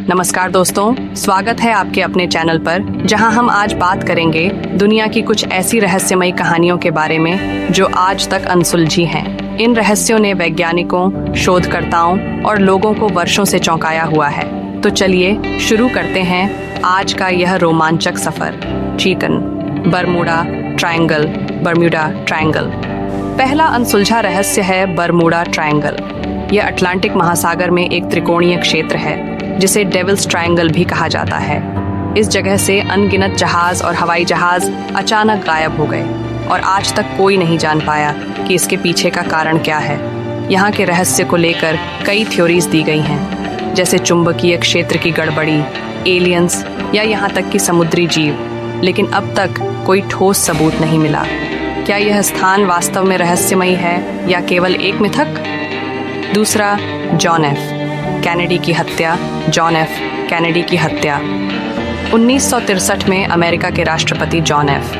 नमस्कार दोस्तों, स्वागत है आपके अपने चैनल पर, जहां हम आज बात करेंगे दुनिया की कुछ ऐसी रहस्यमयी कहानियों के बारे में जो आज तक अनसुलझी हैं। इन रहस्यों ने वैज्ञानिकों, शोधकर्ताओं और लोगों को वर्षों से चौंकाया हुआ है। तो चलिए शुरू करते हैं आज का यह रोमांचक सफर। चिकन बरमूडा ट्रायंगल। Bermuda Triangle. पहला अनसुलझा रहस्य है बरमूडा ट्रायंगल। यह अटलांटिक महासागर में एक त्रिकोणीय क्षेत्र है जिसे डेविल्स ट्रायंगल भी कहा जाता है। इस जगह से अनगिनत जहाज और हवाई जहाज अचानक गायब हो गए और आज तक कोई नहीं जान पाया कि इसके पीछे का कारण क्या है। यहाँ के रहस्य को लेकर कई थ्योरीज दी गई हैं, जैसे चुंबकीय क्षेत्र की गड़बड़ी, एलियंस या यहाँ तक कि समुद्री जीव। लेकिन अब तक कोई ठोस सबूत नहीं मिला। क्या यह स्थान वास्तव में रहस्यमयी है या केवल एक मिथक? दूसरा, जॉन एफ कैनेडी की हत्या। जॉन एफ कैनेडी की हत्या 1963 में अमेरिका के राष्ट्रपति जॉन एफ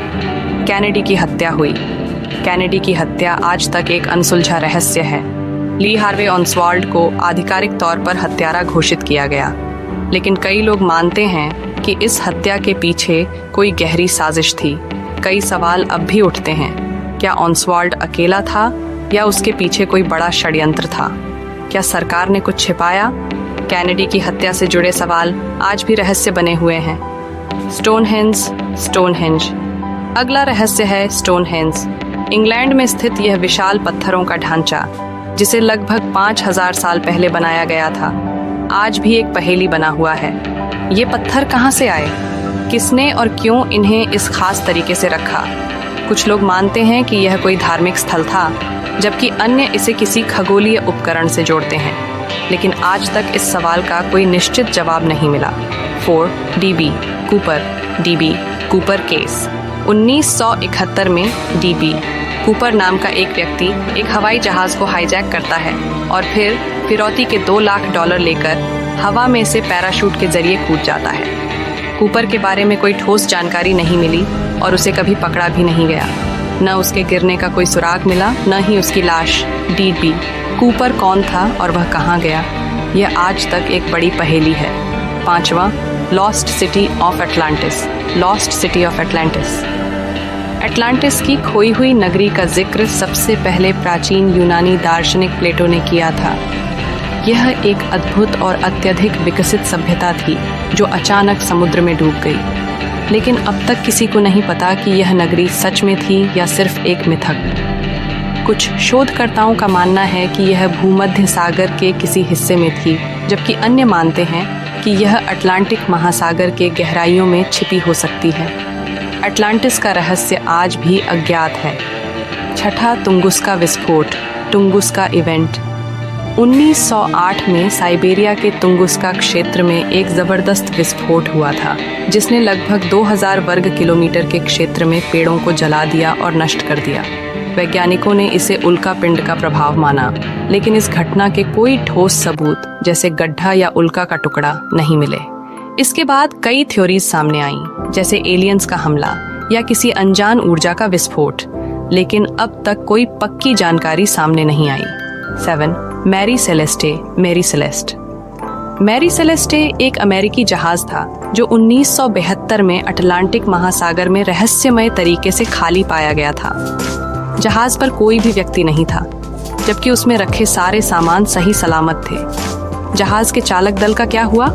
कैनेडी की हत्या हुई। कैनेडी की हत्या आज तक एक अनसुलझा रहस्य है। ली हार्वे ओसवाल्ड को आधिकारिक तौर पर हत्यारा घोषित किया गया, लेकिन कई लोग मानते हैं कि इस हत्या के पीछे कोई गहरी साजिश थी। कई सवाल अब भी उठते हैं। क्या ओसवाल्ड अकेला था या उसके पीछे कोई बड़ा षड्यंत्र था? क्या सरकार ने कुछ छिपाया? कैनेडी की हत्या से जुड़े सवाल आज भी रहस्य बने हुए हैं। स्टोनहेंज। अगला रहस्य है स्टोनहेंज। इंग्लैंड में स्थित यह विशाल पत्थरों का ढांचा, जिसे लगभग 5000 साल पहले बनाया गया था, आज भी एक पहेली बना हुआ है। ये पत्थर कहाँ से आए? किसने और क्यों इन्हें इस खास तरीके से रखा? कुछ लोग मानते हैं कि यह कोई धार्मिक स्थल था, जबकि अन्य इसे किसी खगोलीय उपकरण से जोड़ते हैं, लेकिन आज तक इस सवाल का कोई निश्चित जवाब नहीं मिला। 4. DB Cooper case. 1971 में डीबी कूपर नाम का एक व्यक्ति एक हवाई जहाज को हाईजैक करता है और फिर फिरौती के $2 लाख लेकर हवा में से पैराशूट के जरिए कूद जाता है। कूपर के बारे में कोई ठोस जानकारी नहीं मिली और उसे कभी पकड़ा भी नहीं गया। न उसके गिरने का कोई सुराग मिला, न ही उसकी लाश। डीबी कूपर कौन था और वह कहाँ गया, यह आज तक एक बड़ी पहेली है। 5वां, lost city of Atlantis. Atlantis की खोई हुई नगरी का जिक्र सबसे पहले प्राचीन यूनानी दार्शनिक प्लेटो ने किया था। यह एक अद्भुत और अत्यधिक विकसित सभ्यता थी जो अचानक समुद्र में डूब गई। लेकिन अब तक किसी को नहीं पता कि यह नगरी सच में थी या सिर्फ एक मिथक। कुछ शोधकर्ताओं का मानना है कि यह भूमध्य सागर के किसी हिस्से में थी, जबकि अन्य मानते हैं कि यह अटलांटिक महासागर के गहराइयों में छिपी हो सकती है। अटलांटिस का रहस्य आज भी अज्ञात है। 6ठा, तुंगुस्का विस्फोट। टुंगुस्का इवेंट। 1908 में साइबेरिया के तुंगुस्का क्षेत्र में एक जबरदस्त विस्फोट हुआ था, जिसने लगभग 2000 वर्ग किलोमीटर के क्षेत्र में पेड़ों को जला दिया और नष्ट कर दिया। वैज्ञानिकों ने इसे उल्का पिंड का प्रभाव माना, लेकिन इस घटना के कोई ठोस सबूत जैसे गड्ढा या उल्का का टुकड़ा नहीं मिले। इसके बाद कई थ्योरीज सामने आईं, जैसे एलियंस का हमला या किसी अनजान ऊर्जा का विस्फोट, लेकिन अब तक कोई पक्की जानकारी सामने नहीं आई। 7. मैरी सेलेस्टे एक अमेरिकी जहाज था जो 1972 में अटलांटिक महासागर में रहस्यमय तरीके से खाली पाया गया था। जहाज पर कोई भी व्यक्ति नहीं था, जबकि उसमें रखे सारे सामान सही सलामत थे। जहाज के चालक दल का क्या हुआ?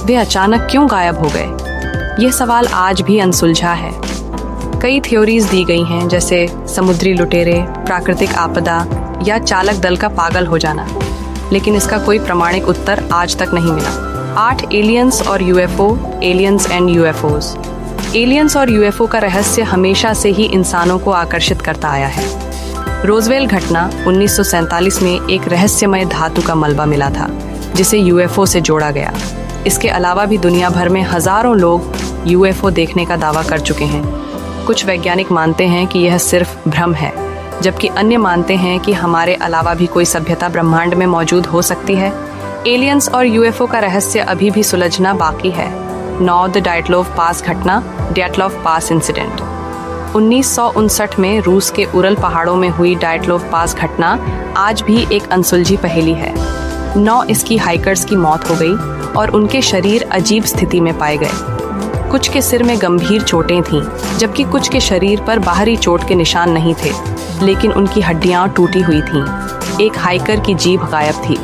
वे अचानक क्यों गायब हो गए? यह सवाल आज भी अनसुलझा है। कई थ्योरीज दी गई हैं, जैसे समुद्री लुटेरे, प्राकृतिक आपदा या चालक दल का पागल हो जाना, लेकिन इसका कोई प्रामाणिक उत्तर आज तक नहीं मिला। 8. एलियंस और UFO. Aliens and UFOs. Aliens और यूएफओ का रहस्य हमेशा से ही इंसानों को आकर्षित करता आया है। रोजवेल घटना 1947 में एक रहस्यमय धातु का मलबा मिला था, जिसे यूएफओ से जोड़ा गया। इसके अलावा भी दुनिया भर में हजारों लोग यूएफओ देखने का दावा कर चुके हैं। कुछ वैज्ञानिक मानते हैं कि यह सिर्फ भ्रम है, जबकि अन्य मानते हैं कि हमारे अलावा भी कोई सभ्यता ब्रह्मांड में मौजूद हो सकती है। एलियंस और यूएफओ का रहस्य अभी भी सुलझना बाकी है। 9. द डायटलोव पास घटना। डैटलोव पास इंसिडेंट। 1959 में रूस के उरल पहाड़ों में हुई डायटलोव पास घटना आज भी एक अनसुलझी पहेली है। 9 इसकी हाइकर्स की मौत हो गई और उनके शरीर अजीब स्थिति में पाए गए। कुछ के सिर में गंभीर चोटें थीं, जबकि कुछ के शरीर पर बाहरी चोट के निशान नहीं थे, लेकिन उनकी हड्डियां टूटी हुई थीं। एक हाइकर की जीभ गायब थी।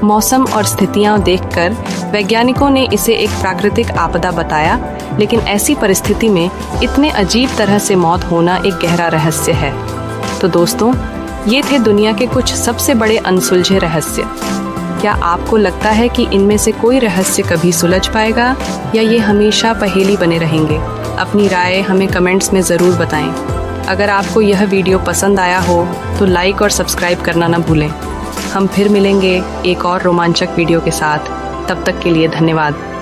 मौसम और स्थितियां देखकर वैज्ञानिकों ने इसे एक प्राकृतिक आपदा बताया, लेकिन ऐसी परिस्थिति में इतने अजीब तरह से मौत होना एक गहरा रहस्य है। तो दोस्तों, ये थे दुनिया के कुछ सबसे बड़े अनसुलझे रहस्य। क्या आपको लगता है कि इनमें से कोई रहस्य कभी सुलझ पाएगा या ये हमेशा पहेली बने रहेंगे? अपनी राय हमें कमेंट्स में ज़रूर बताएं। अगर आपको यह वीडियो पसंद आया हो तो लाइक और सब्सक्राइब करना ना भूलें। हम फिर मिलेंगे एक और रोमांचक वीडियो के साथ। तब तक के लिए धन्यवाद।